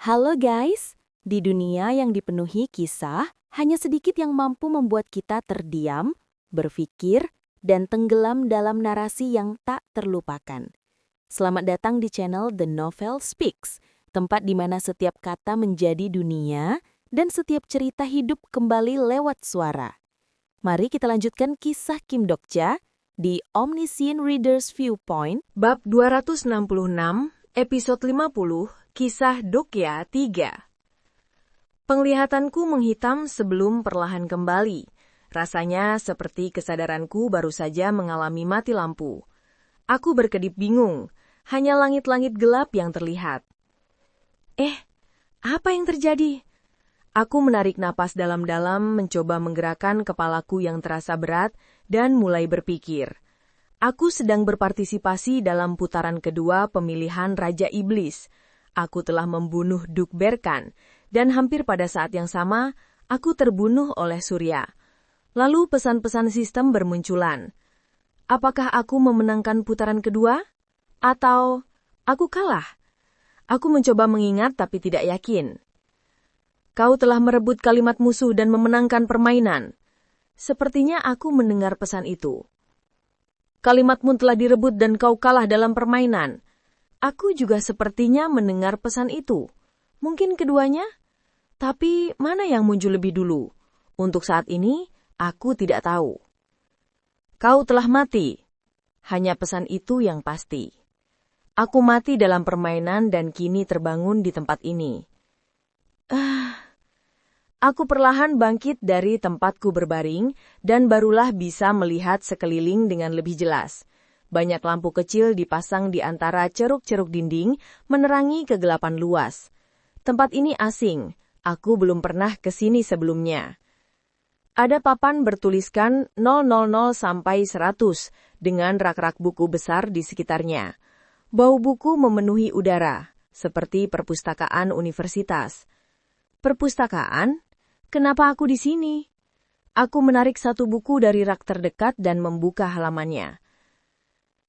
Halo guys, di dunia yang dipenuhi kisah, hanya sedikit yang mampu membuat kita terdiam, berpikir, dan tenggelam dalam narasi yang tak terlupakan. Selamat datang di channel The Novel Speaks, tempat di mana setiap kata menjadi dunia dan setiap cerita hidup kembali lewat suara. Mari kita lanjutkan kisah Kim Dokja di Omniscient Reader's Viewpoint. Bab 266, episode 50, Kisah Dokya 3. Penglihatanku menghitam sebelum perlahan kembali. Rasanya seperti kesadaranku baru saja mengalami mati lampu. Aku berkedip bingung, hanya langit-langit gelap yang terlihat. Apa yang terjadi? Aku menarik napas dalam-dalam, mencoba menggerakkan kepalaku yang terasa berat, dan mulai berpikir. Aku sedang berpartisipasi dalam putaran kedua pemilihan Raja Iblis. Aku telah membunuh Duk Berkan, dan hampir pada saat yang sama, aku terbunuh oleh Surya. Lalu pesan-pesan sistem bermunculan. Apakah aku memenangkan putaran kedua? Atau aku kalah? Aku mencoba mengingat tapi tidak yakin. Kau telah merebut kalimat musuh dan memenangkan permainan. Sepertinya aku mendengar pesan itu. Kalimatmu telah direbut dan kau kalah dalam permainan. Aku juga sepertinya mendengar pesan itu. Mungkin keduanya? Tapi mana yang muncul lebih dulu? Untuk saat ini, aku tidak tahu. Kau telah mati. Hanya pesan itu yang pasti. Aku mati dalam permainan dan kini terbangun di tempat ini. Aku perlahan bangkit dari tempatku berbaring dan barulah bisa melihat sekeliling dengan lebih jelas. Banyak lampu kecil dipasang di antara ceruk-ceruk dinding, menerangi kegelapan luas. Tempat ini asing, aku belum pernah ke sini sebelumnya. Ada papan bertuliskan 000 sampai 100 dengan rak-rak buku besar di sekitarnya. Bau buku memenuhi udara, seperti perpustakaan universitas. Perpustakaan? Kenapa aku di sini? Aku menarik satu buku dari rak terdekat dan membuka halamannya.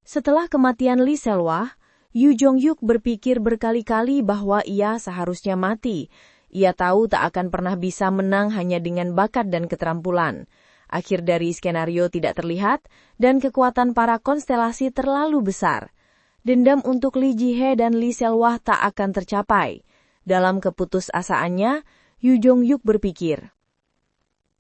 Setelah kematian Lee Selwah, Yu Jong-hyuk berpikir berkali-kali bahwa ia seharusnya mati. Ia tahu tak akan pernah bisa menang hanya dengan bakat dan keterampilan. Akhir dari skenario tidak terlihat, dan kekuatan para konstelasi terlalu besar. Dendam untuk Lee Ji-hye dan Lee Selwah tak akan tercapai. Dalam keputusasaannya, Yu Jong-hyuk berpikir,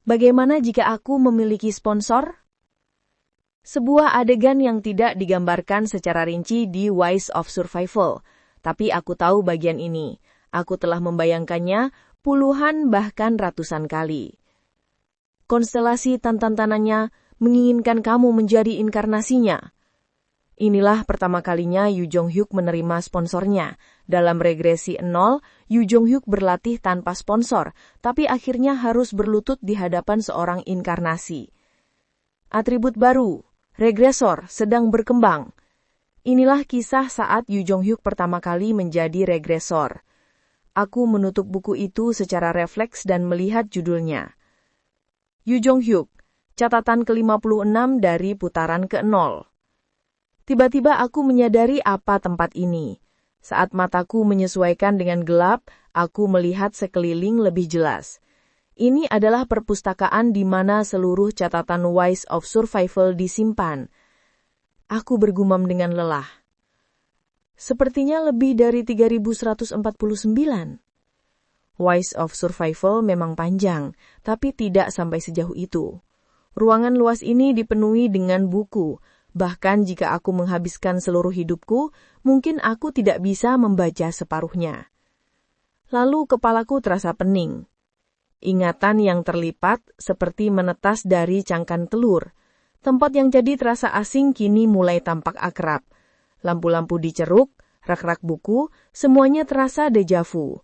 bagaimana jika aku memiliki sponsor? Sebuah adegan yang tidak digambarkan secara rinci di Wise of Survival, tapi aku tahu bagian ini. Aku telah membayangkannya puluhan bahkan ratusan kali. Konstelasi tantanannya menginginkan kamu menjadi inkarnasinya. Inilah pertama kalinya Yu Jong-hyuk menerima sponsornya. Dalam regresi 0, Yu Jong-hyuk berlatih tanpa sponsor, tapi akhirnya harus berlutut di hadapan seorang inkarnasi. Atribut baru, regresor, sedang berkembang. Inilah kisah saat Yu Jong-hyuk pertama kali menjadi regresor. Aku menutup buku itu secara refleks dan melihat judulnya. Yu Jong-hyuk, catatan ke-56 dari putaran ke-0. Tiba-tiba aku menyadari apa tempat ini. Saat mataku menyesuaikan dengan gelap, aku melihat sekeliling lebih jelas. Ini adalah perpustakaan di mana seluruh catatan Wise of Survival disimpan. Aku bergumam dengan lelah. Sepertinya lebih dari 3149. Wise of Survival memang panjang, tapi tidak sampai sejauh itu. Ruangan luas ini dipenuhi dengan buku. Bahkan jika aku menghabiskan seluruh hidupku, mungkin aku tidak bisa membaca separuhnya. Lalu kepalaku terasa pening. Ingatan yang terlipat seperti menetas dari cangkang telur. Tempat yang jadi terasa asing kini mulai tampak akrab. Lampu-lampu di ceruk, rak-rak buku, semuanya terasa deja vu.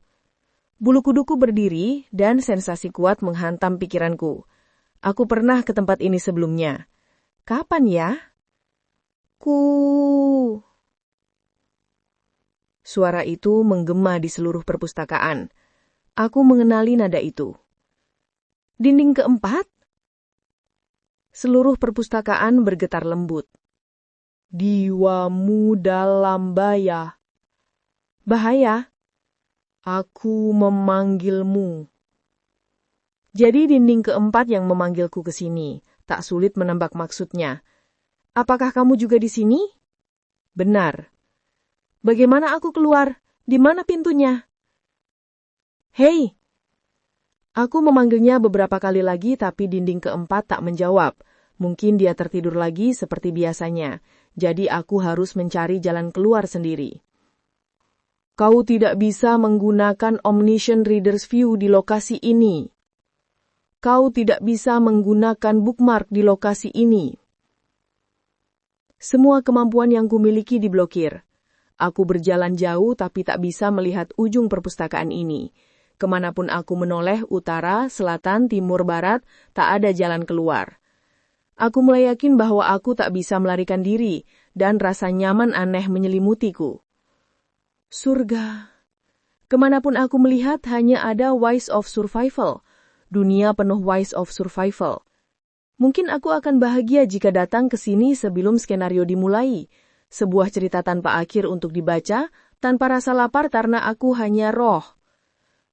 Bulu kuduku berdiri dan sensasi kuat menghantam pikiranku. Aku pernah ke tempat ini sebelumnya. Kapan ya? Suara itu menggema di seluruh perpustakaan. Aku mengenali nada itu. Dinding keempat? Seluruh perpustakaan bergetar lembut. Diwamu dalam bahaya. Bahaya? Aku memanggilmu. Jadi dinding keempat yang memanggilku ke sini. Tak sulit menebak maksudnya. Apakah kamu juga di sini? Benar. Bagaimana aku keluar? Di mana pintunya? Hei! Aku memanggilnya beberapa kali lagi tapi dinding keempat tak menjawab. Mungkin dia tertidur lagi seperti biasanya. Jadi aku harus mencari jalan keluar sendiri. Kau tidak bisa menggunakan Omniscient Reader's View di lokasi ini. Kau tidak bisa menggunakan bookmark di lokasi ini. Semua kemampuan yang kumiliki diblokir. Aku berjalan jauh tapi tak bisa melihat ujung perpustakaan ini. Kemanapun aku menoleh, utara, selatan, timur, barat, tak ada jalan keluar. Aku mulai yakin bahwa aku tak bisa melarikan diri, dan rasa nyaman aneh menyelimutiku. Surga. Kemanapun aku melihat hanya ada Ways of Survival. Dunia penuh Ways of Survival. Mungkin aku akan bahagia jika datang ke sini sebelum skenario dimulai. Sebuah cerita tanpa akhir untuk dibaca, tanpa rasa lapar karena aku hanya roh.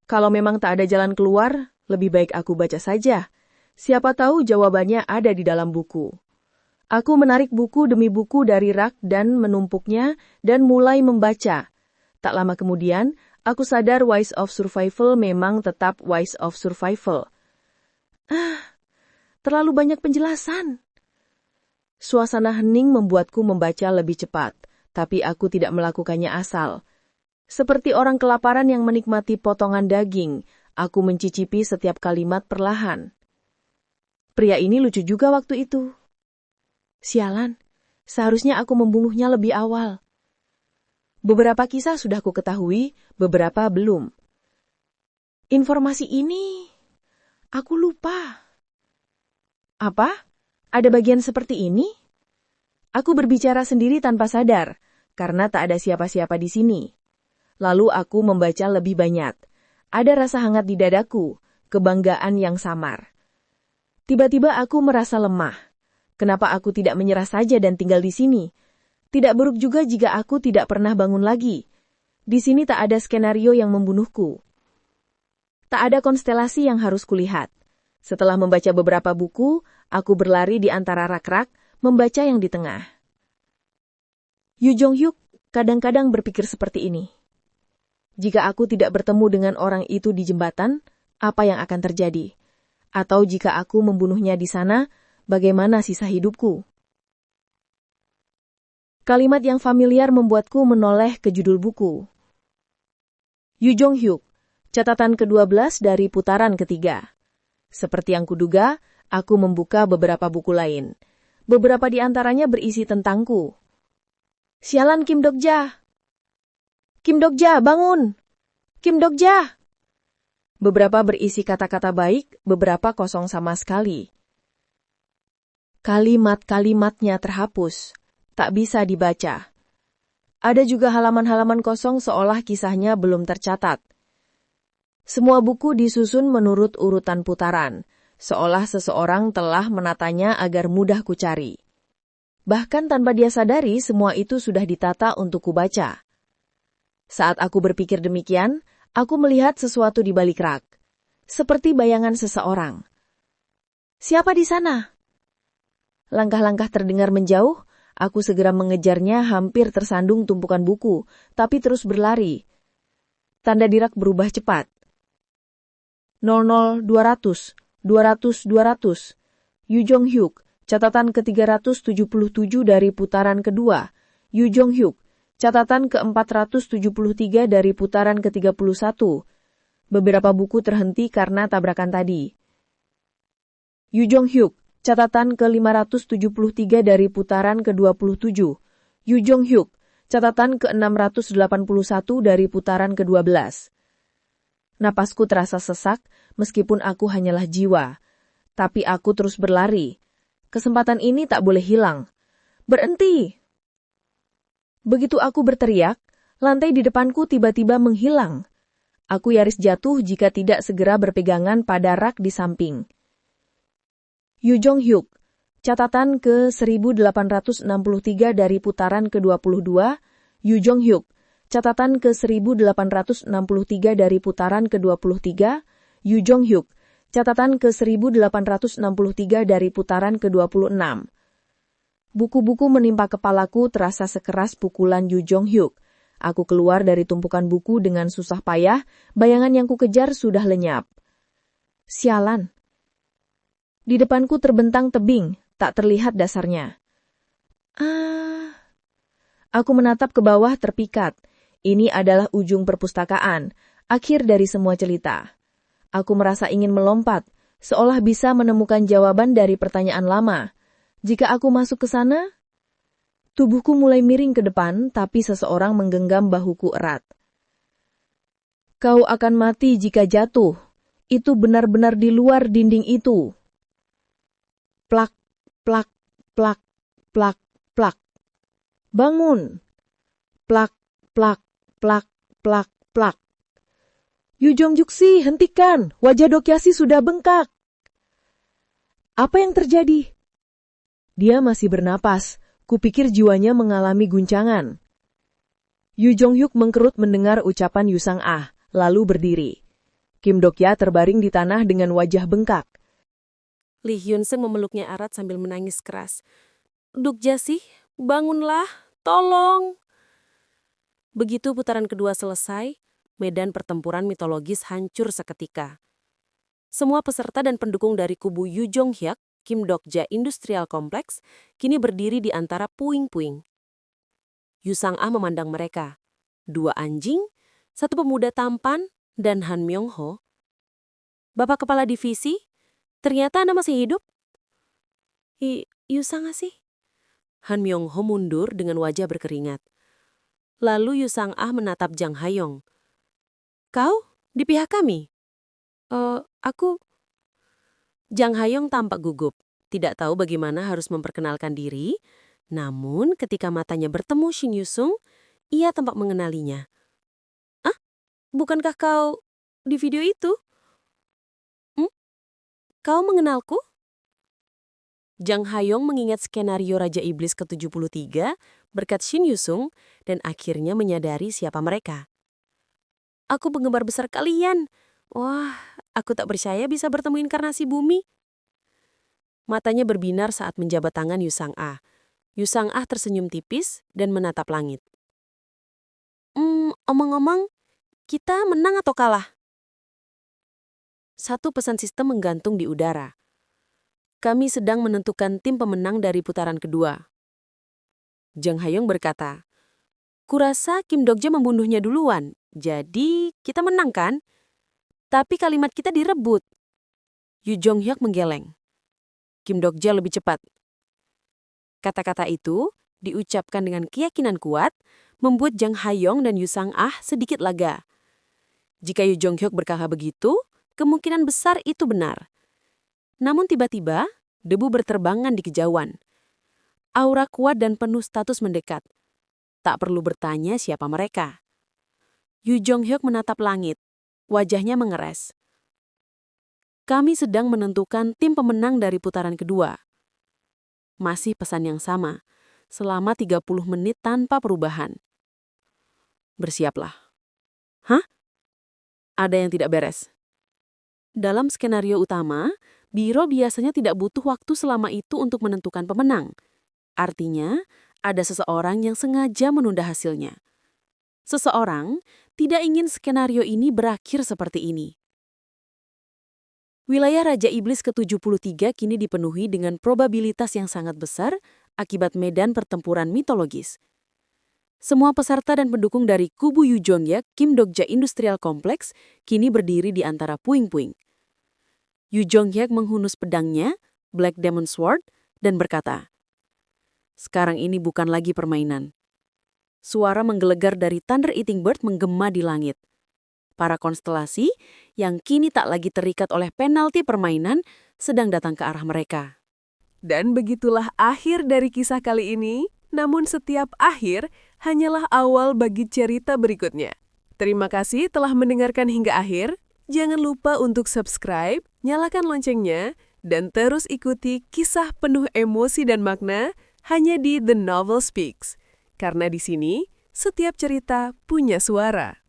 Kalau memang tak ada jalan keluar, lebih baik aku baca saja. Siapa tahu jawabannya ada di dalam buku. Aku menarik buku demi buku dari rak dan menumpuknya dan mulai membaca. Tak lama kemudian, aku sadar Ways of Survival memang tetap Ways of Survival. Terlalu banyak penjelasan. Suasana hening membuatku membaca lebih cepat, tapi aku tidak melakukannya asal. Seperti orang kelaparan yang menikmati potongan daging, aku mencicipi setiap kalimat perlahan. Pria ini lucu juga waktu itu. Sialan, seharusnya aku membunuhnya lebih awal. Beberapa kisah sudah ku ketahui, beberapa belum. Informasi ini, aku lupa. Apa? Ada bagian seperti ini? Aku berbicara sendiri tanpa sadar, karena tak ada siapa-siapa di sini. Lalu aku membaca lebih banyak. Ada rasa hangat di dadaku, kebanggaan yang samar. Tiba-tiba aku merasa lemah. Kenapa aku tidak menyerah saja dan tinggal di sini? Tidak buruk juga jika aku tidak pernah bangun lagi. Di sini tak ada skenario yang membunuhku. Tak ada konstelasi yang harus kulihat. Setelah membaca beberapa buku, aku berlari di antara rak-rak, membaca yang di tengah. Yu Jong-hyuk kadang-kadang berpikir seperti ini. Jika aku tidak bertemu dengan orang itu di jembatan, apa yang akan terjadi? Atau jika aku membunuhnya di sana, bagaimana sisa hidupku? Kalimat yang familiar membuatku menoleh ke judul buku. Yu Jong-hyuk, catatan ke-12 dari putaran ketiga. Seperti yang kuduga, aku membuka beberapa buku lain. Beberapa di antaranya berisi tentangku. Sialan Kim Dok-ja! Kim Dok-ja, bangun! Kim Dok-ja! Beberapa berisi kata-kata baik, beberapa kosong sama sekali. Kalimat-kalimatnya terhapus, tak bisa dibaca. Ada juga halaman-halaman kosong seolah kisahnya belum tercatat. Semua buku disusun menurut urutan putaran, seolah seseorang telah menatanya agar mudah kucari. Bahkan tanpa dia sadari, semua itu sudah ditata untuk kubaca. Saat aku berpikir demikian, aku melihat sesuatu di balik rak. Seperti bayangan seseorang. Siapa di sana? Langkah-langkah terdengar menjauh, aku segera mengejarnya hampir tersandung tumpukan buku, tapi terus berlari. Tanda di rak berubah cepat. 00, 200, 200, 200. Yu Jong-hyuk, catatan ke-377 dari putaran kedua. Yu Jong-hyuk, catatan ke-473 dari putaran ke-31. Beberapa buku terhenti karena tabrakan tadi. Yu Jong-hyuk, catatan ke-573 dari putaran ke-27. Yu Jong-hyuk, catatan ke-681 dari putaran ke-12. Napasku terasa sesak, meskipun aku hanyalah jiwa. Tapi aku terus berlari. Kesempatan ini tak boleh hilang. Berhenti! Begitu aku berteriak, lantai di depanku tiba-tiba menghilang. Aku nyaris jatuh jika tidak segera berpegangan pada rak di samping. Yu Jong-hyuk, catatan ke-1863 dari putaran ke-22. Yu Jong-hyuk, Catatan ke-1863 dari putaran ke-23, Yu Jong-hyuk. Catatan ke-1863 dari putaran ke-26. Buku-buku menimpa kepalaku terasa sekeras pukulan Yu Jong-hyuk. Aku keluar dari tumpukan buku dengan susah payah, bayangan yang kukejar sudah lenyap. Sialan. Di depanku terbentang tebing, tak terlihat dasarnya. Aku menatap ke bawah terpikat. Ini adalah ujung perpustakaan, akhir dari semua cerita. Aku merasa ingin melompat, seolah bisa menemukan jawaban dari pertanyaan lama. Jika aku masuk ke sana, tubuhku mulai miring ke depan, tapi seseorang menggenggam bahuku erat. Kau akan mati jika jatuh. Itu benar-benar di luar dinding itu. Plak, plak, plak, plak, plak. Bangun. Plak, plak, plak, plak, plak. Yu Jong-hyuk, hentikan. Wajah Dokyasi sudah bengkak. Apa yang terjadi? Dia masih bernapas. Kupikir jiwanya mengalami guncangan. Yu Jong-hyuk mengkerut mendengar ucapan Yu Sang-ah, lalu berdiri. Kim Dok-ya terbaring di tanah dengan wajah bengkak. Lee Hyun-seung memeluknya erat sambil menangis keras. Dok-ja-si, bangunlah, tolong. Begitu putaran kedua selesai, medan pertempuran mitologis hancur seketika. Semua peserta dan pendukung dari kubu Yu Jong-hyuk, Kim Dok-ja Industrial Complex, kini berdiri di antara puing-puing. Yu Sang-ah memandang mereka. 2 anjing, 1 pemuda tampan, dan Han Myung-ho. Bapak Kepala Divisi, ternyata Anda masih hidup? Yu Sang-ah sih? Han Myung-ho mundur dengan wajah berkeringat. Lalu Yu Sang-ah menatap Jang Ha-yong. Kau di pihak kami? Aku... Jang Ha-yong tampak gugup, tidak tahu bagaimana harus memperkenalkan diri, namun ketika matanya bertemu Shin Yu-sung, ia tampak mengenalinya. Bukankah kau di video itu? Kau mengenalku? Jang Ha-yong mengingat skenario Raja Iblis ke-73 berkat Shin Yu-sung dan akhirnya menyadari siapa mereka. Aku penggemar besar kalian. Wah, aku tak percaya bisa bertemu inkarnasi bumi. Matanya berbinar saat menjabat tangan Yu Sang-ah. Yu Sang-ah tersenyum tipis dan menatap langit. Omong-omong, kita menang atau kalah? Satu pesan sistem menggantung di udara. Kami sedang menentukan tim pemenang dari putaran kedua. Jang Ha-yong berkata, kurasa Kim Dok-ja membunuhnya duluan, jadi kita menang kan? Tapi kalimat kita direbut. Yu Jong-hyuk menggeleng. Kim Dok-ja lebih cepat. Kata-kata itu diucapkan dengan keyakinan kuat, membuat Jang Ha-yong dan Yu Sang-ah sedikit lega. Jika Yu Jong-hyuk berkata begitu, kemungkinan besar itu benar. Namun tiba-tiba, debu berterbangan di kejauhan. Aura kuat dan penuh status mendekat. Tak perlu bertanya siapa mereka. Yu Jong-hyuk menatap langit. Wajahnya mengeres. Kami sedang menentukan tim pemenang dari putaran kedua. Masih pesan yang sama. Selama 30 menit tanpa perubahan. Bersiaplah. Hah? Ada yang tidak beres. Dalam skenario utama, Biro biasanya tidak butuh waktu selama itu untuk menentukan pemenang. Artinya, ada seseorang yang sengaja menunda hasilnya. Seseorang tidak ingin skenario ini berakhir seperti ini. Wilayah Raja Iblis ke-73 kini dipenuhi dengan probabilitas yang sangat besar akibat medan pertempuran mitologis. Semua peserta dan pendukung dari kubu Yu Jong-hyuk, Kim Dok-ja Industrial Complex, kini berdiri di antara puing-puing. Yu Jong-hyuk menghunus pedangnya, Black Demon Sword, dan berkata, sekarang ini bukan lagi permainan. Suara menggelegar dari Thunder Eating Bird menggema di langit. Para konstelasi yang kini tak lagi terikat oleh penalti permainan sedang datang ke arah mereka. Dan begitulah akhir dari kisah kali ini, namun setiap akhir hanyalah awal bagi cerita berikutnya. Terima kasih telah mendengarkan hingga akhir. Jangan lupa untuk subscribe, nyalakan loncengnya, dan terus ikuti kisah penuh emosi dan makna hanya di The Novel Speaks. Karena di sini, setiap cerita punya suara.